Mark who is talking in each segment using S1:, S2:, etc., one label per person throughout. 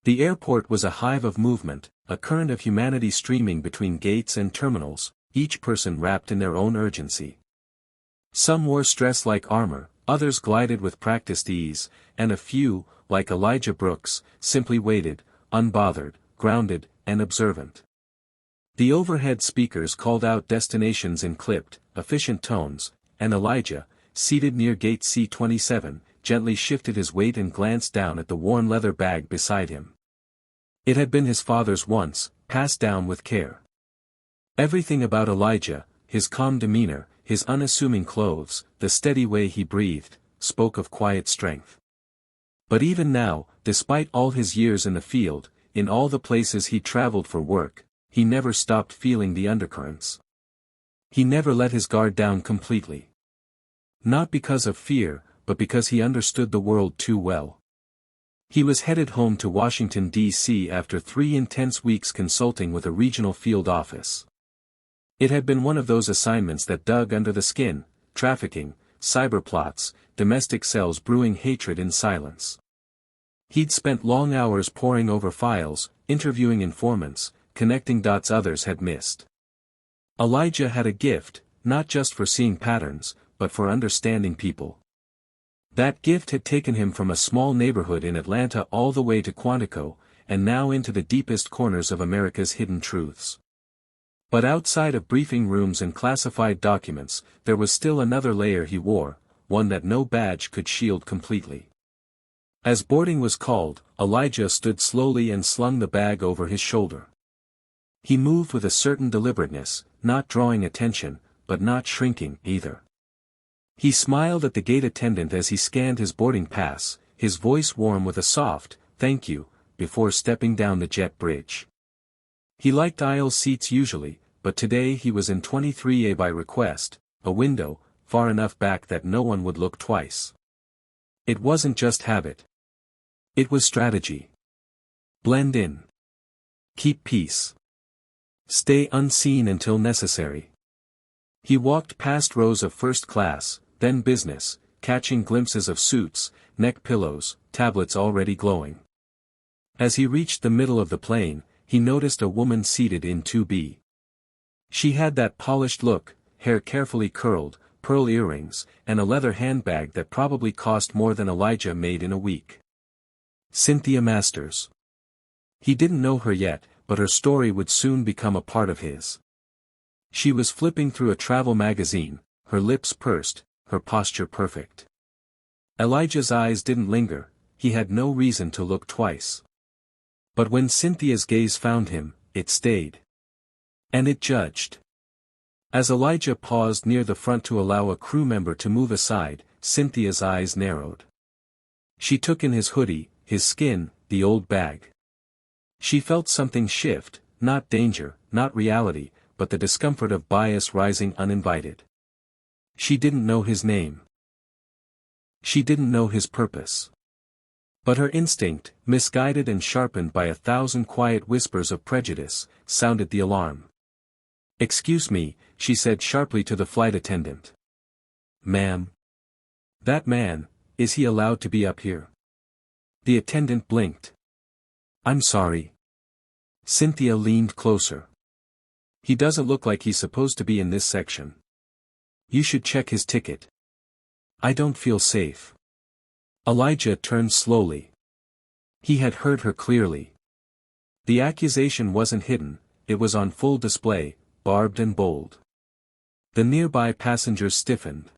S1: The airport was a hive of movement, a current of humanity streaming between gates and terminals, each person wrapped in their own urgency. Some wore stress-like armor, others glided with practiced ease, and a few, like Elijah Brooks, simply waited, unbothered, grounded, and observant. The overhead speakers called out destinations in clipped, efficient tones, and Elijah, seated near gate C-27, gently shifted his weight and glanced down at the worn leather bag beside him. It had been his father's once, passed down with care. Everything about Elijah, his calm demeanor, his unassuming clothes, the steady way he breathed, spoke of quiet strength. But even now, despite all his years in the field, in all the places he traveled for work, he never stopped feeling the undercurrents. He never let his guard down completely. Not because of fear, but because he understood the world too well. He was headed home to Washington, D.C. after 3 intense weeks consulting with a regional field office. It had been one of those assignments that dug under the skin: trafficking, cyberplots, domestic cells brewing hatred in silence. He'd spent long hours poring over files, interviewing informants, connecting dots others had missed. Elijah had a gift, not just for seeing patterns, but for understanding people. That gift had taken him from a small neighborhood in Atlanta all the way to Quantico, and now into the deepest corners of America's hidden truths. But outside of briefing rooms and classified documents, there was still another layer he wore, one that no badge could shield completely. As boarding was called, Elijah stood slowly and slung the bag over his shoulder. He moved with a certain deliberateness, not drawing attention, but not shrinking either. He smiled at the gate attendant as he scanned his boarding pass, his voice warm with a soft, "Thank you," before stepping down the jet bridge. He liked aisle seats usually, but today he was in 23A by request, a window, far enough back that no one would look twice. It wasn't just habit. It was strategy. Blend in. Keep peace. Stay unseen until necessary. He walked past rows of first class, then business, catching glimpses of suits, neck pillows, tablets already glowing. As he reached the middle of the plane, he noticed a woman seated in 2B. She had that polished look, hair carefully curled, pearl earrings, and a leather handbag that probably cost more than Elijah made in a week. Cynthia Masters. He didn't know her yet, but her story would soon become a part of his. She was flipping through a travel magazine, her lips pursed, her posture perfect. Elijah's eyes didn't linger, he had no reason to look twice. But when Cynthia's gaze found him, it stayed. And it judged. As Elijah paused near the front to allow a crew member to move aside, Cynthia's eyes narrowed. She took in his hoodie, his skin, the old bag. She felt something shift, not danger, not reality, but the discomfort of bias rising uninvited. She didn't know his name. She didn't know his purpose. But her instinct, misguided and sharpened by 1,000 quiet whispers of prejudice, sounded the alarm. "Excuse me," she said sharply to the flight attendant. "Ma'am. That man, is he allowed to be up here?" The attendant blinked. "I'm sorry." Cynthia leaned closer. "He doesn't look like he's supposed to be in this section. You should check his ticket. I don't feel safe." Elijah turned slowly. He had heard her clearly. The accusation wasn't hidden, it was on full display, barbed and bold. The nearby passengers stiffened.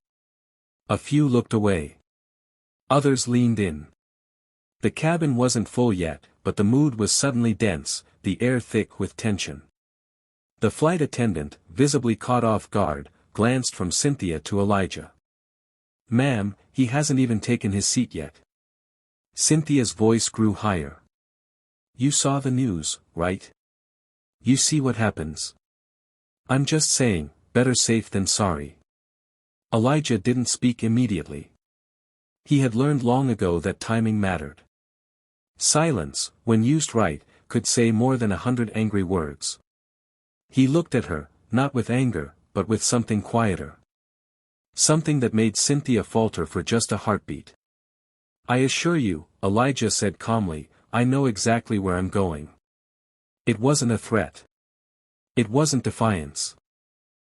S1: A few looked away. Others leaned in. The cabin wasn't full yet, but the mood was suddenly dense, the air thick with tension. The flight attendant, visibly caught off guard, glanced from Cynthia to Elijah. "Ma'am, he hasn't even taken his seat yet." Cynthia's voice grew higher. "You saw the news, right? You see what happens. I'm just saying, better safe than sorry." Elijah didn't speak immediately. He had learned long ago that timing mattered. Silence, when used right, could say more than 100 angry words. He looked at her, not with anger, but with something quieter. Something that made Cynthia falter for just a heartbeat. "I assure you," Elijah said calmly, I know exactly where I'm going. It wasn't a threat. It wasn't defiance.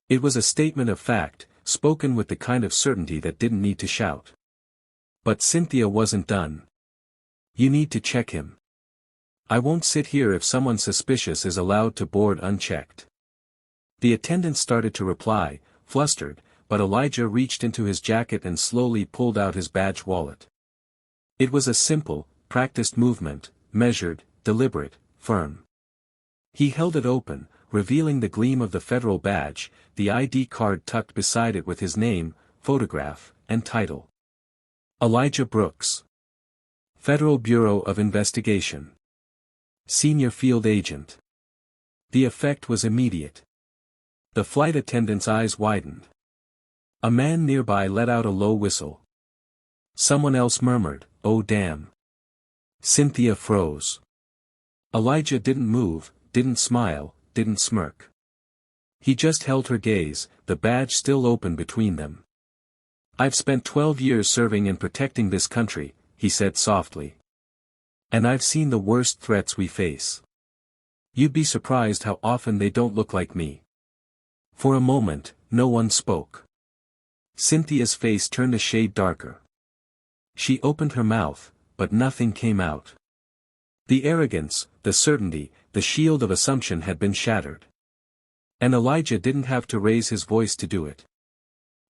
S1: It was a statement of fact, spoken with the kind of certainty that didn't need to shout. But Cynthia wasn't done. You need to check him. I won't sit here if someone suspicious is allowed to board unchecked. The attendant started to reply, flustered, but Elijah reached into his jacket and slowly pulled out his badge wallet. It was a simple, practiced movement, measured, deliberate, firm. He held it open, revealing the gleam of the federal badge, the ID card tucked beside it with his name, photograph, and title. Elijah Brooks. Federal Bureau of Investigation. Senior Field Agent. The effect was immediate. The flight attendant's eyes widened. A man nearby let out a low whistle. Someone else murmured, "Oh damn." Cynthia froze. Elijah didn't move, didn't smile, didn't smirk. He just held her gaze, the badge still open between them. "I've spent 12 years serving and protecting this country," he said softly. "And I've seen the worst threats we face. You'd be surprised how often they don't look like me." For a moment, no one spoke. Cynthia's face turned a shade darker. She opened her mouth, but nothing came out. The arrogance, the certainty, the shield of assumption had been shattered. And Elijah didn't have to raise his voice to do it.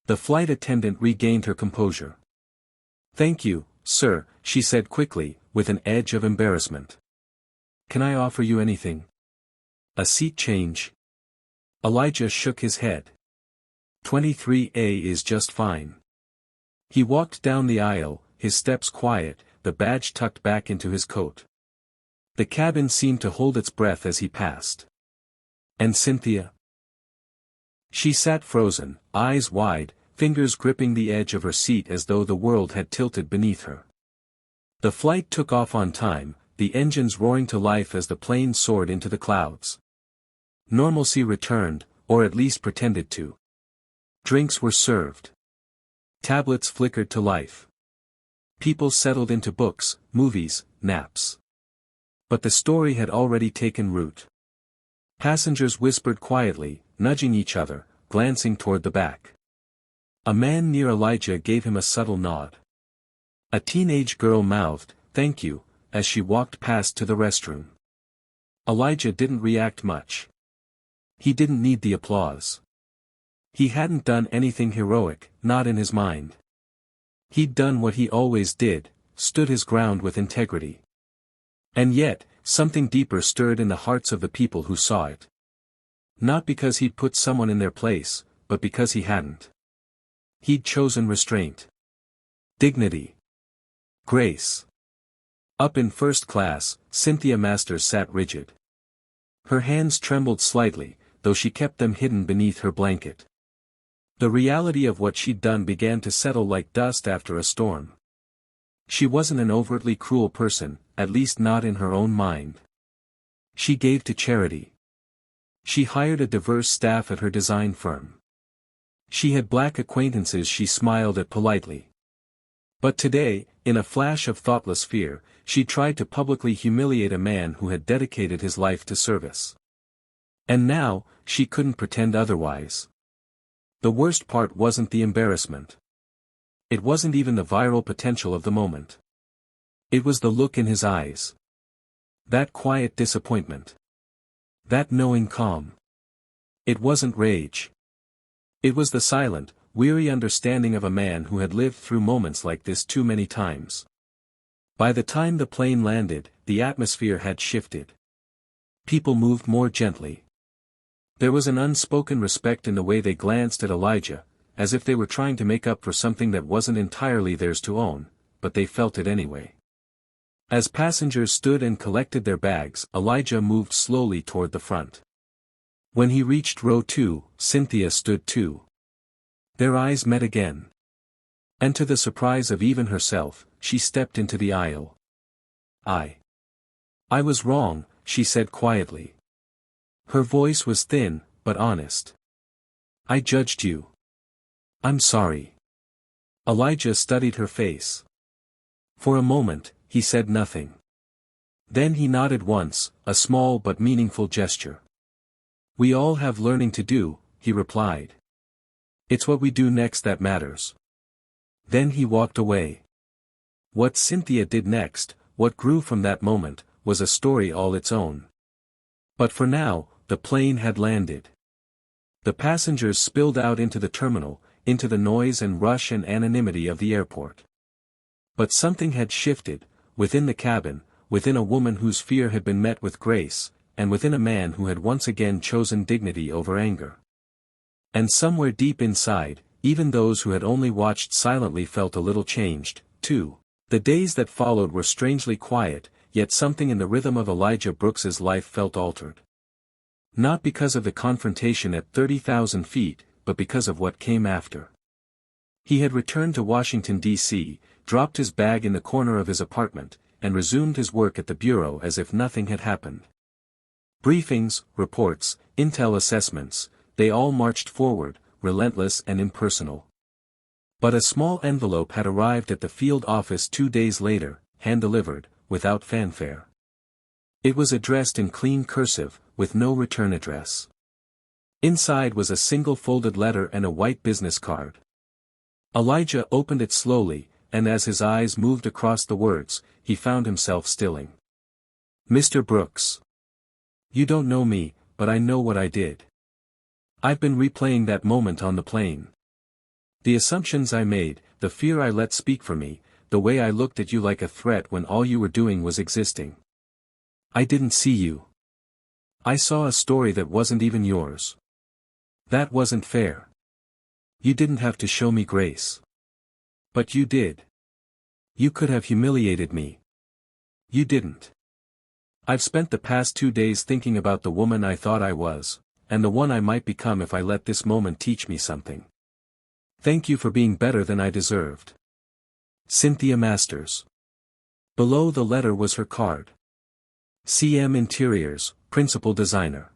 S1: The flight attendant regained her composure. "Thank you, sir," she said quickly, with an edge of embarrassment. "Can I offer you anything? A seat change?" Elijah shook his head. 23A is just fine. He walked down the aisle, his steps quiet, the badge tucked back into his coat. The cabin seemed to hold its breath as he passed. And Cynthia? She sat frozen, eyes wide, fingers gripping the edge of her seat as though the world had tilted beneath her. The flight took off on time, the engines roaring to life as the plane soared into the clouds. Normalcy returned, or at least pretended to. Drinks were served. Tablets flickered to life. People settled into books, movies, naps. But the story had already taken root. Passengers whispered quietly, nudging each other, glancing toward the back. A man near Elijah gave him a subtle nod. A teenage girl mouthed, "Thank you," as she walked past to the restroom. Elijah didn't react much. He didn't need the applause. He hadn't done anything heroic, not in his mind. He'd done what he always did, stood his ground with integrity. And yet, something deeper stirred in the hearts of the people who saw it. Not because he'd put someone in their place, but because he hadn't. He'd chosen restraint. Dignity. Grace. Up in first class, Cynthia Masters sat rigid. Her hands trembled slightly, though she kept them hidden beneath her blanket. The reality of what she'd done began to settle like dust after a storm. She wasn't an overtly cruel person, at least not in her own mind. She gave to charity. She hired a diverse staff at her design firm. She had black acquaintances she smiled at politely. But today, in a flash of thoughtless fear, she tried to publicly humiliate a man who had dedicated his life to service. And now, she couldn't pretend otherwise. The worst part wasn't the embarrassment. It wasn't even the viral potential of the moment. It was the look in his eyes. That quiet disappointment. That knowing calm. It wasn't rage. It was the silent, weary understanding of a man who had lived through moments like this too many times. By the time the plane landed, the atmosphere had shifted. People moved more gently. There was an unspoken respect in the way they glanced at Elijah, as if they were trying to make up for something that wasn't entirely theirs to own, but they felt it anyway. As passengers stood and collected their bags, Elijah moved slowly toward the front. When he reached row 2, Cynthia stood too. Their eyes met again. And to the surprise of even herself, she stepped into the aisle. I was wrong," she said quietly. Her voice was thin, but honest. "I judged you. I'm sorry." Elijah studied her face. For a moment, he said nothing. Then he nodded once, a small but meaningful gesture. We all have learning to do, he replied. It's what we do next that matters. Then he walked away. What Cynthia did next, what grew from that moment, was a story all its own. But for now, the plane had landed. The passengers spilled out into the terminal, into the noise and rush and anonymity of the airport. But something had shifted, within the cabin, within a woman whose fear had been met with grace, and within a man who had once again chosen dignity over anger. And somewhere deep inside, even those who had only watched silently felt a little changed, too. The days that followed were strangely quiet, yet something in the rhythm of Elijah Brooks's life felt altered. Not because of the confrontation at 30,000 feet, but because of what came after. He had returned to Washington, D.C., dropped his bag in the corner of his apartment, and resumed his work at the bureau as if nothing had happened. Briefings, reports, intel assessments, they all marched forward, relentless and impersonal. But a small envelope had arrived at the field office 2 days later, hand-delivered, without fanfare. It was addressed in clean cursive, with no return address. Inside was a single folded letter and a white business card. Elijah opened it slowly, and as his eyes moved across the words, he found himself stilling. Mr. Brooks. You don't know me, but I know what I did. I've been replaying that moment on the plane. The assumptions I made, the fear I let speak for me, the way I looked at you like a threat when all you were doing was existing. I didn't see you. I saw a story that wasn't even yours. That wasn't fair. You didn't have to show me grace. But you did. You could have humiliated me. You didn't. I've spent the past 2 days thinking about the woman I thought I was, and the one I might become if I let this moment teach me something. Thank you for being better than I deserved. Cynthia Masters. Below the letter was her card. CM Interiors, Principal Designer.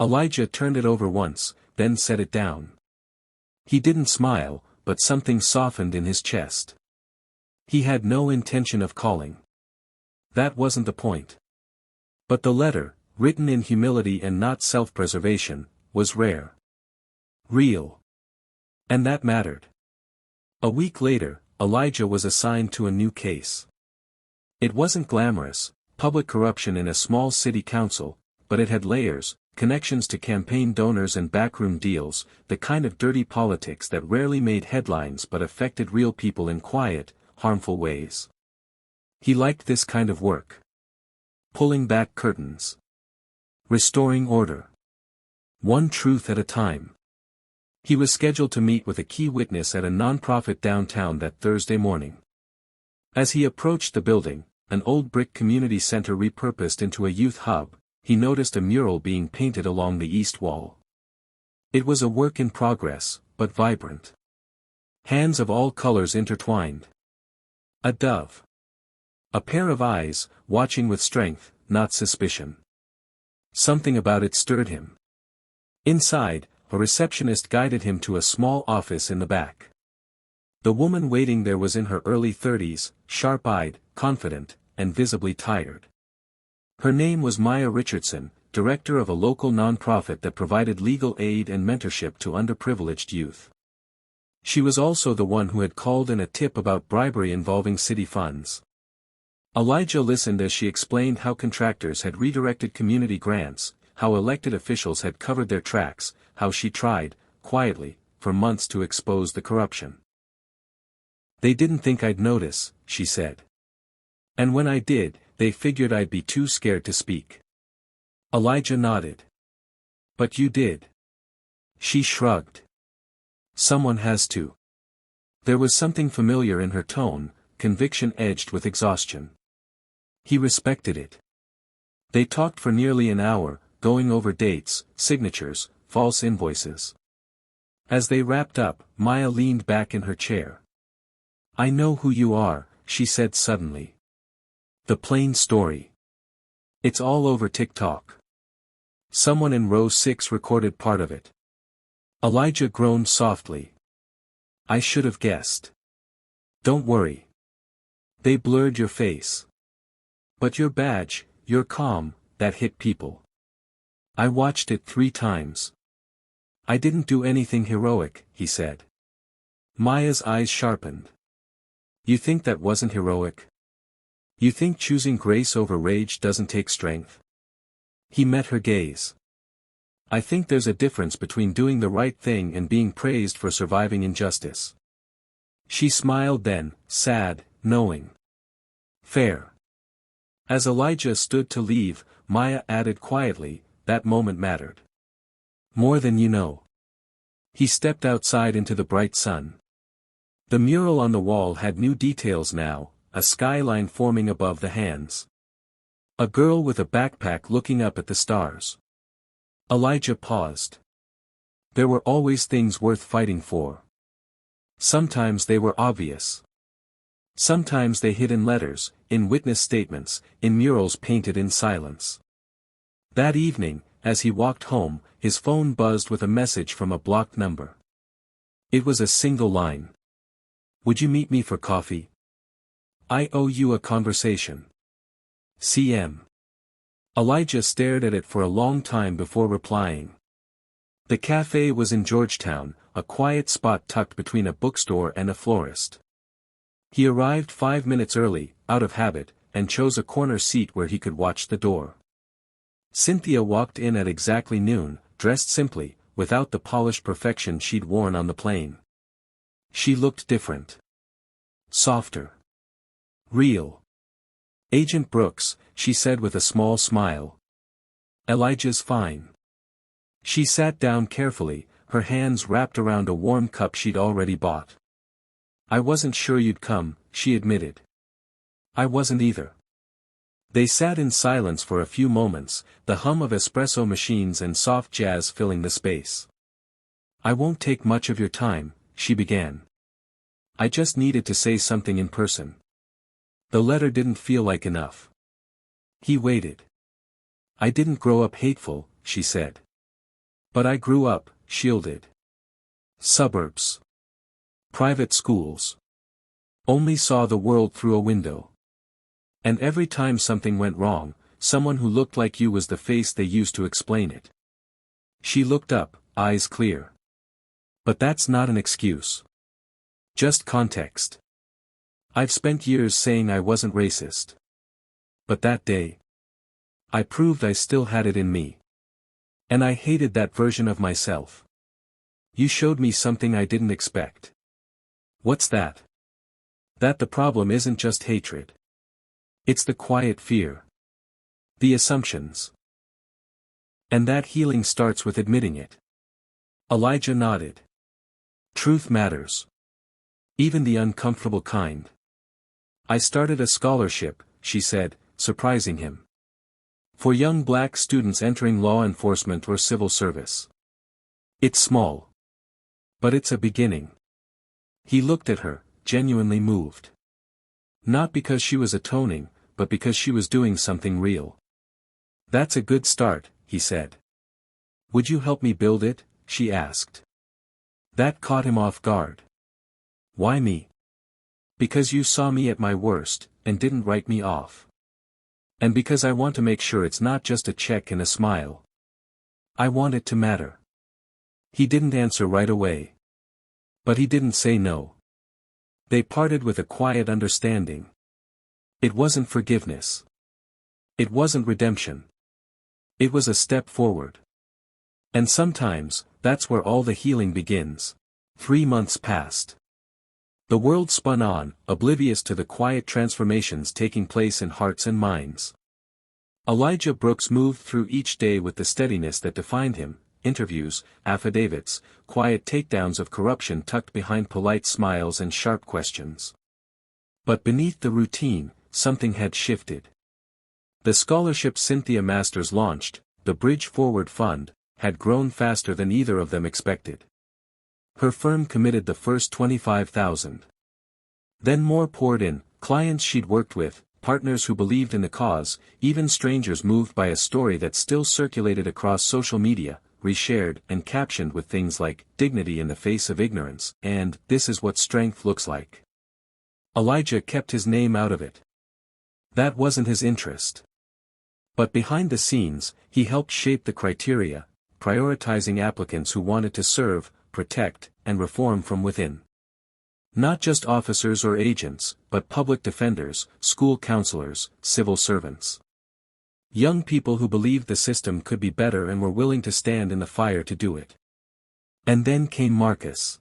S1: Elijah turned it over once, then set it down. He didn't smile, but something softened in his chest. He had no intention of calling. That wasn't the point. But the letter, written in humility and not self-preservation, was rare. Real. And that mattered. A week later, Elijah was assigned to a new case. It wasn't glamorous, public corruption in a small city council, but it had layers, connections to campaign donors and backroom deals, the kind of dirty politics that rarely made headlines but affected real people in quiet, harmful ways. He liked this kind of work. Pulling back curtains. Restoring order. One truth at a time. He was scheduled to meet with a key witness at a nonprofit downtown that Thursday morning. As he approached the building, an old brick community center repurposed into a youth hub, he noticed a mural being painted along the east wall. It was a work in progress, but vibrant. Hands of all colors intertwined. A dove. A pair of eyes, watching with strength, not suspicion. Something about it stirred him. Inside, a receptionist guided him to a small office in the back. The woman waiting there was in her early 30s, sharp-eyed, confident, and visibly tired. Her name was Maya Richardson, director of a local nonprofit that provided legal aid and mentorship to underprivileged youth. She was also the one who had called in a tip about bribery involving city funds. Elijah listened as she explained how contractors had redirected community grants, how elected officials had covered their tracks, how she tried, quietly, for months to expose the corruption. They didn't think I'd notice, she said. And when I did, they figured I'd be too scared to speak. Elijah nodded. But you did. She shrugged. Someone has to. There was something familiar in her tone, conviction edged with exhaustion. He respected it. They talked for nearly an hour, going over dates, signatures, false invoices. As they wrapped up, Maya leaned back in her chair. I know who you are, she said suddenly. The plain story. It's all over TikTok. Someone in row 6 recorded part of it. Elijah groaned softly. I should have guessed. Don't worry. They blurred your face. But your badge, your calm, that hit people. I watched it 3 times. I didn't do anything heroic, he said. Maya's eyes sharpened. You think that wasn't heroic? You think choosing grace over rage doesn't take strength? He met her gaze. I think there's a difference between doing the right thing and being praised for surviving injustice. She smiled then, sad, knowing. Fair. As Elijah stood to leave, Maya added quietly, that moment mattered. More than you know. He stepped outside into the bright sun. The mural on the wall had new details now, a skyline forming above the hands. A girl with a backpack looking up at the stars. Elijah paused. There were always things worth fighting for. Sometimes they were obvious. Sometimes they hid in letters, in witness statements, in murals painted in silence. That evening, as he walked home, his phone buzzed with a message from a blocked number. It was a single line. Would you meet me for coffee? I owe you a conversation. CM. Elijah stared at it for a long time before replying. The cafe was in Georgetown, a quiet spot tucked between a bookstore and a florist. He arrived 5 minutes early, out of habit, and chose a corner seat where he could watch the door. Cynthia walked in at exactly noon, dressed simply, without the polished perfection she'd worn on the plane. She looked different. Softer. Real. Agent Brooks, she said with a small smile. Elijah's fine. She sat down carefully, her hands wrapped around a warm cup she'd already bought. I wasn't sure you'd come, she admitted. I wasn't either. They sat in silence for a few moments, the hum of espresso machines and soft jazz filling the space. I won't take much of your time, she began. I just needed to say something in person. The letter didn't feel like enough. He waited. I didn't grow up hateful, she said. But I grew up, shielded. Suburbs. Private schools. Only saw the world through a window. And every time something went wrong, someone who looked like you was the face they used to explain it. She looked up, eyes clear. But that's not an excuse. Just context. I've spent years saying I wasn't racist. But that day, I proved I still had it in me. And I hated that version of myself. You showed me something I didn't expect. What's that? That the problem isn't just hatred. It's the quiet fear. The assumptions. And that healing starts with admitting it. Elijah nodded. Truth matters. Even the uncomfortable kind. I started a scholarship, she said, surprising him. For young black students entering law enforcement or civil service. It's small. But it's a beginning. He looked at her, genuinely moved. Not because she was atoning, but because she was doing something real. That's a good start, he said. Would you help me build it? She asked. That caught him off guard. Why me? Because you saw me at my worst, and didn't write me off. And because I want to make sure it's not just a check and a smile. I want it to matter. He didn't answer right away. But he didn't say no. They parted with a quiet understanding. It wasn't forgiveness. It wasn't redemption. It was a step forward. And sometimes, that's where all the healing begins. 3 months passed. The world spun on, oblivious to the quiet transformations taking place in hearts and minds. Elijah Brooks moved through each day with the steadiness that defined him, interviews, affidavits, quiet takedowns of corruption tucked behind polite smiles and sharp questions. But beneath the routine, something had shifted. The scholarship Cynthia Masters launched, the Bridge Forward Fund, had grown faster than either of them expected. Her firm committed the first $25,000. Then more poured in, clients she'd worked with, partners who believed in the cause, even strangers moved by a story that still circulated across social media, reshared and captioned with things like, dignity in the face of ignorance, and, this is what strength looks like. Elijah kept his name out of it. That wasn't his interest. But behind the scenes, he helped shape the criteria, prioritizing applicants who wanted to serve, protect, and reform from within. Not just officers or agents, but public defenders, school counselors, civil servants. Young people who believed the system could be better and were willing to stand in the fire to do it. And then came Marcus.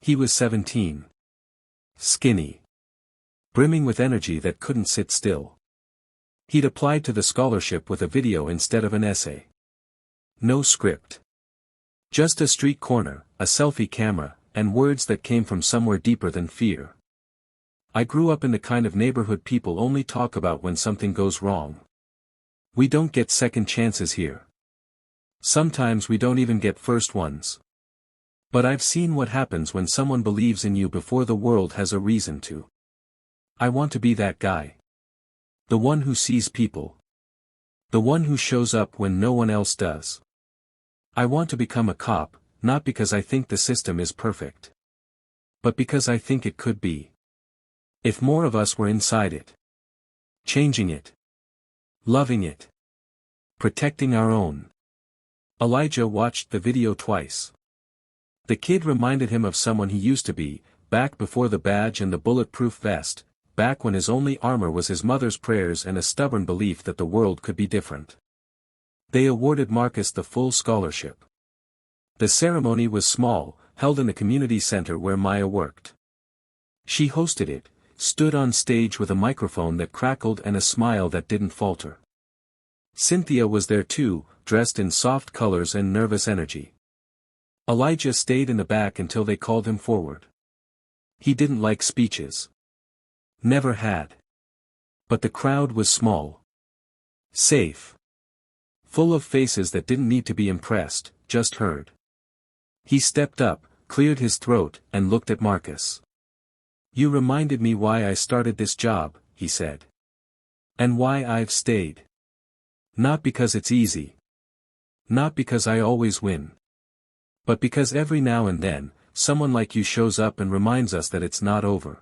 S1: He was 17. Skinny. Brimming with energy that couldn't sit still. He'd applied to the scholarship with a video instead of an essay. No script. Just a street corner, a selfie camera, and words that came from somewhere deeper than fear. I grew up in the kind of neighborhood people only talk about when something goes wrong. We don't get second chances here. Sometimes we don't even get first ones. But I've seen what happens when someone believes in you before the world has a reason to. I want to be that guy. The one who sees people. The one who shows up when no one else does. I want to become a cop, not because I think the system is perfect. But because I think it could be. If more of us were inside it. Changing it. Loving it. Protecting our own. Elijah watched the video twice. The kid reminded him of someone he used to be, back before the badge and the bulletproof vest, back when his only armor was his mother's prayers and a stubborn belief that the world could be different. They awarded Marcus the full scholarship. The ceremony was small, held in the community center where Maya worked. She hosted it, stood on stage with a microphone that crackled and a smile that didn't falter. Cynthia was there too, dressed in soft colors and nervous energy. Elijah stayed in the back until they called him forward. He didn't like speeches. Never had. But the crowd was small. Safe. Full of faces that didn't need to be impressed, just heard. He stepped up, cleared his throat, and looked at Marcus. "You reminded me why I started this job," he said. "And why I've stayed. Not because it's easy. Not because I always win. But because every now and then, someone like you shows up and reminds us that it's not over.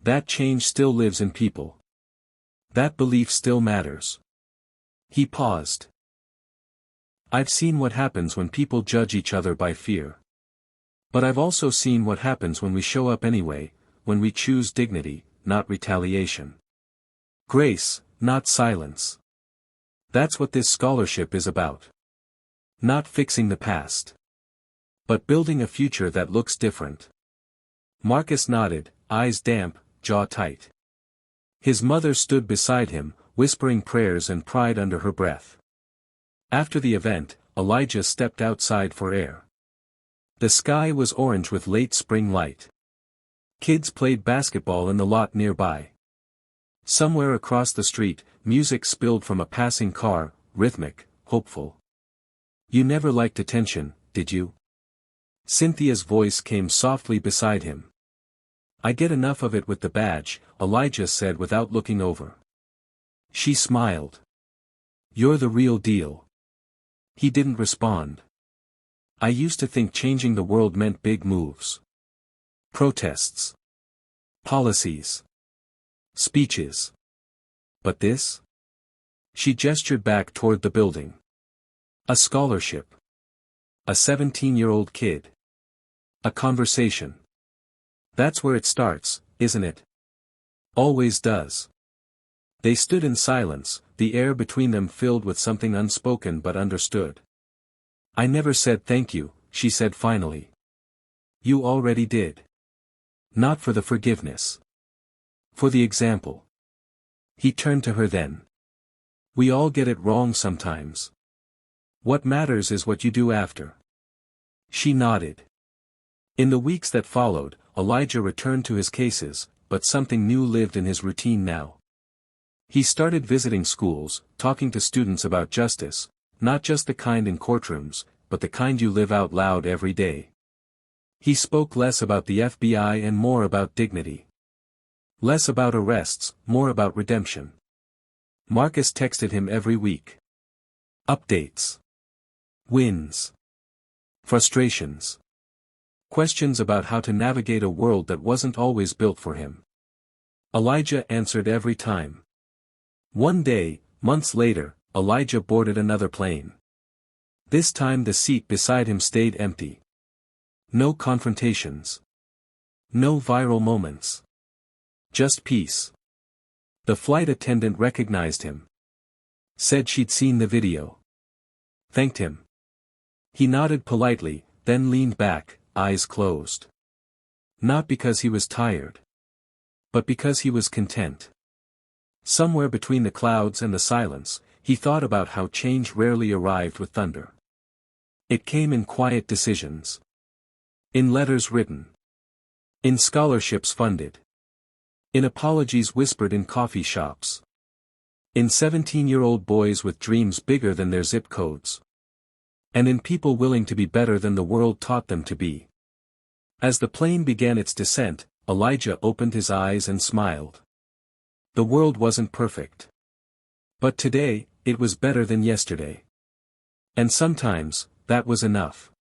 S1: That change still lives in people. That belief still matters." He paused. "I've seen what happens when people judge each other by fear. But I've also seen what happens when we show up anyway, when we choose dignity, not retaliation. Grace, not silence. That's what this scholarship is about. Not fixing the past. But building a future that looks different." Marcus nodded, eyes damp, jaw tight. His mother stood beside him, whispering prayers and pride under her breath. After the event, Elijah stepped outside for air. The sky was orange with late spring light. Kids played basketball in the lot nearby. Somewhere across the street, music spilled from a passing car, rhythmic, hopeful. "You never liked attention, did you?" Cynthia's voice came softly beside him. "I get enough of it with the badge," Elijah said without looking over. She smiled. "You're the real deal." He didn't respond. "I used to think changing the world meant big moves. Protests. Policies. Speeches. But this?" She gestured back toward the building. "A scholarship. A 17-year-old kid. A conversation. That's where it starts, isn't it? Always does." They stood in silence, the air between them filled with something unspoken but understood. "I never said thank you," she said finally. "You already did. Not for the forgiveness. For the example." He turned to her then. "We all get it wrong sometimes. What matters is what you do after." She nodded. In the weeks that followed, Elijah returned to his cases, but something new lived in his routine now. He started visiting schools, talking to students about justice, not just the kind in courtrooms, but the kind you live out loud every day. He spoke less about the FBI and more about dignity. Less about arrests, more about redemption. Marcus texted him every week. Updates. Wins. Frustrations. Questions about how to navigate a world that wasn't always built for him. Elijah answered every time. One day, months later, Elijah boarded another plane. This time the seat beside him stayed empty. No confrontations. No viral moments. Just peace. The flight attendant recognized him. Said she'd seen the video. Thanked him. He nodded politely, then leaned back, eyes closed. Not because he was tired. But because he was content. Somewhere between the clouds and the silence, he thought about how change rarely arrived with thunder. It came in quiet decisions. In letters written. In scholarships funded. In apologies whispered in coffee shops. In 17-year-old boys with dreams bigger than their zip codes. And in people willing to be better than the world taught them to be. As the plane began its descent, Elijah opened his eyes and smiled. The world wasn't perfect. But today, it was better than yesterday. And sometimes, that was enough.